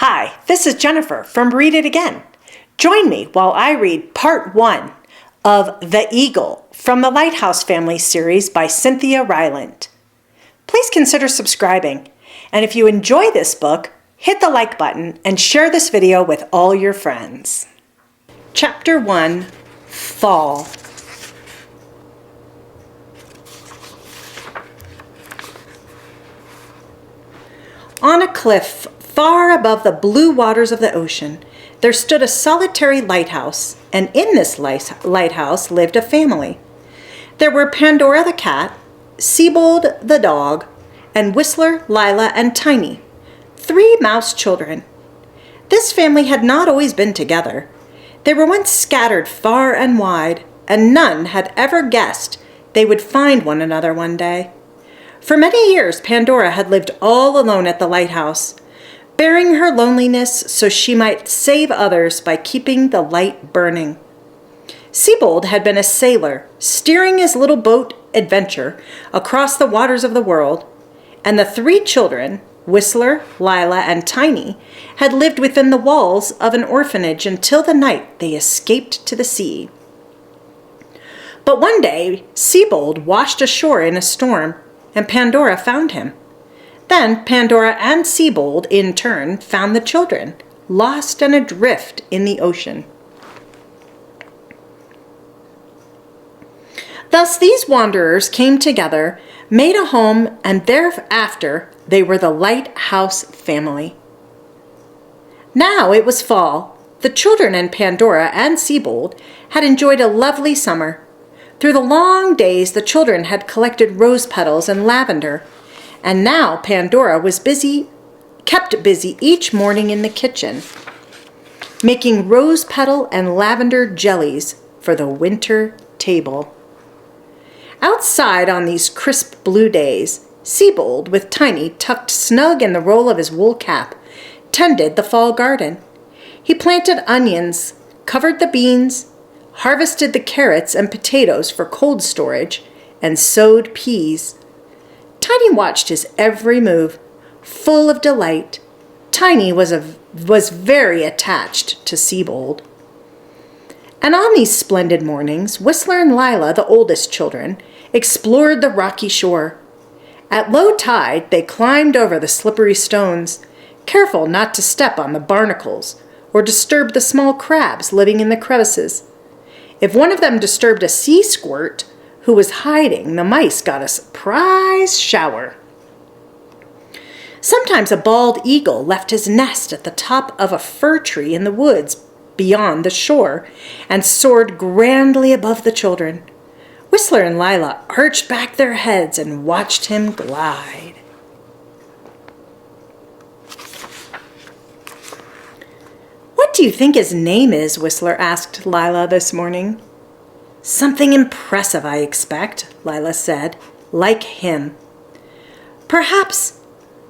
Hi, this is Jennifer from Read It Again. Join me while I read part 1 of The Eagle from the Lighthouse Family series by Cynthia Rylant. Please consider subscribing, and if you enjoy this book, hit the like button and share this video with all your friends. Chapter 1, Fall. On a cliff far above the blue waters of the ocean, there stood a solitary lighthouse, and in this lighthouse lived a family. There were Pandora the cat, Siebold the dog, and Whistler, Lila, and Tiny, 3 mouse children. This family had not always been together. They were once scattered far and wide, and none had ever guessed they would find one another one day. For many years, Pandora had lived all alone at the lighthouse, bearing her loneliness so she might save others by keeping the light burning. Siebold had been a sailor, steering his little boat adventure across the waters of the world, and the 3 children, Whistler, Lila, and Tiny, had lived within the walls of an orphanage until the night they escaped to the sea. But one day, Siebold washed ashore in a storm, and Pandora found him. Then Pandora and Siebold, in turn, found the children, lost and adrift in the ocean. Thus these wanderers came together, made a home, and thereafter they were the Lighthouse family. Now it was fall. The children and Pandora and Siebold had enjoyed a lovely summer. Through the long days, the children had collected rose petals and lavender, and now Pandora was kept busy each morning in the kitchen, making rose petal and lavender jellies for the winter table. Outside on these crisp blue days, Siebold, with Tiny tucked snug in the roll of his wool cap, tended the fall garden. He planted onions, covered the beans, harvested the carrots and potatoes for cold storage, and sowed peas. Tiny watched his every move, full of delight. Tiny was very attached to Siebold. And on these splendid mornings, Whistler and Lila, the oldest children, explored the rocky shore. At low tide, they climbed over the slippery stones, careful not to step on the barnacles or disturb the small crabs living in the crevices. If one of them disturbed a sea squirt who was hiding, the mice got a surprise shower. Sometimes a bald eagle left his nest at the top of a fir tree in the woods beyond the shore and soared grandly above the children. Whistler and Lila arched back their heads and watched him glide. "What do you think his name is?" Whistler asked Lila this morning. "Something impressive, I expect," Lila said, "like him." "Perhaps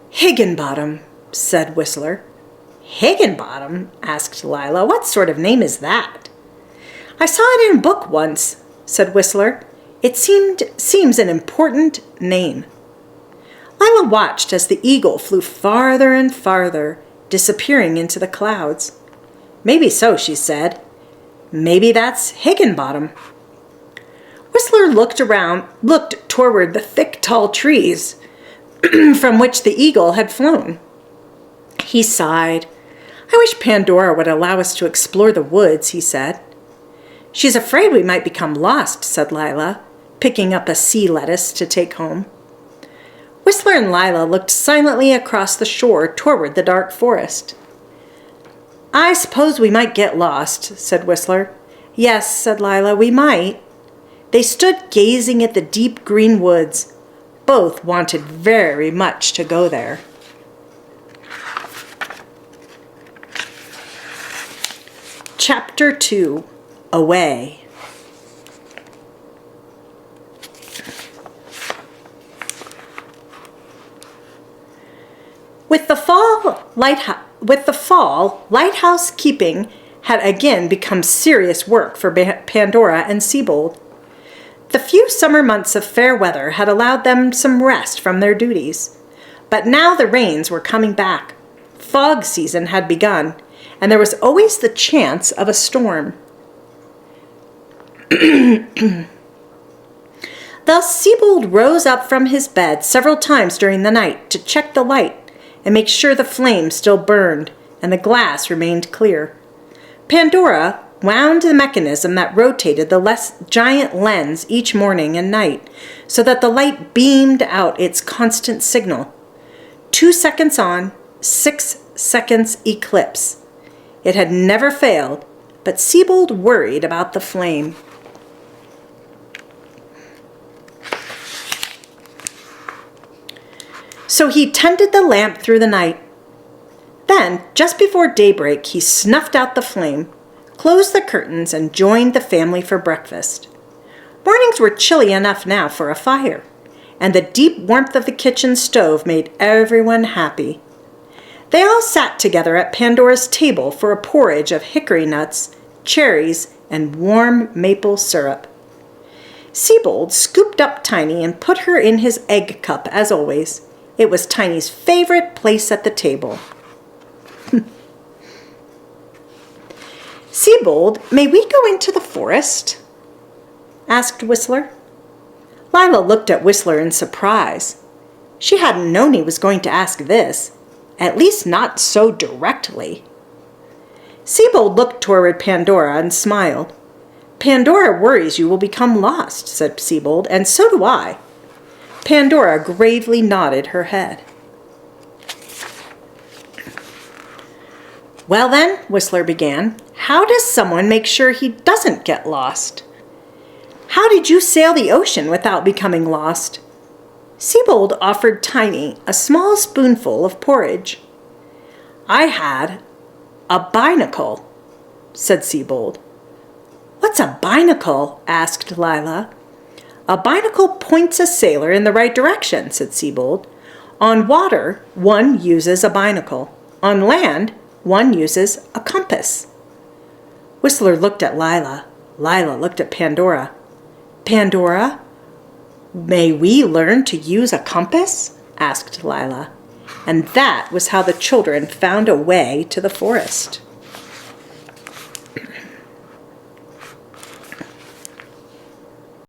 Higginbottom," said Whistler. "Higginbottom?" asked Lila. "What sort of name is that?" "I saw it in a book once," said Whistler. "It seems an important name." Lila watched as the eagle flew farther and farther, disappearing into the clouds. "Maybe so," she said. "Maybe that's Higginbottom." Whistler looked toward the thick, tall trees from which the eagle had flown. He sighed. "I wish Pandora would allow us to explore the woods," he said. "She's afraid we might become lost," said Lila, picking up a sea lettuce to take home. Whistler and Lila looked silently across the shore toward the dark forest. "I suppose we might get lost," said Whistler. "Yes," said Lila, "we might." They stood gazing at the deep green woods. Both wanted very much to go there. Chapter 2, Away. With the fall, lighthouse keeping had again become serious work for Pandora and Siebold. The few summer months of fair weather had allowed them some rest from their duties. But now the rains were coming back. Fog season had begun, and there was always the chance of a storm. Thus, Siebold rose up from his bed several times during the night to check the light and make sure the flame still burned and the glass remained clear. Pandora wound the mechanism that rotated the giant lens each morning and night so that the light beamed out its constant signal. 2 seconds on, 6 seconds eclipse. It had never failed, but Siebold worried about the flame. So he tended the lamp through the night. Then, just before daybreak, he snuffed out the flame, closed the curtains, and joined the family for breakfast. Mornings were chilly enough now for a fire, and the deep warmth of the kitchen stove made everyone happy. They all sat together at Pandora's table for a porridge of hickory nuts, cherries, and warm maple syrup. Siebold scooped up Tiny and put her in his egg cup as always. It was Tiny's favorite place at the table. Siebold, may we go into the forest? Asked Whistler. Lila looked at Whistler in surprise. She hadn't known he was going to ask this, at least not so directly. Siebold looked toward Pandora and smiled. Pandora worries you will become lost, said Siebold, and so do I. Pandora gravely nodded her head. Well then, Whistler began, how does someone make sure he doesn't get lost? How did you sail the ocean without becoming lost? Siebold offered Tiny a small spoonful of porridge. I had a binacle, said Siebold. What's a binacle? Asked Lila. A binacle points a sailor in the right direction, said Siebold. On water, one uses a binacle. On land, one uses a compass. Whistler looked at Lila. Lila looked at Pandora. Pandora, may we learn to use a compass? Asked Lila. And that was how the children found a way to the forest.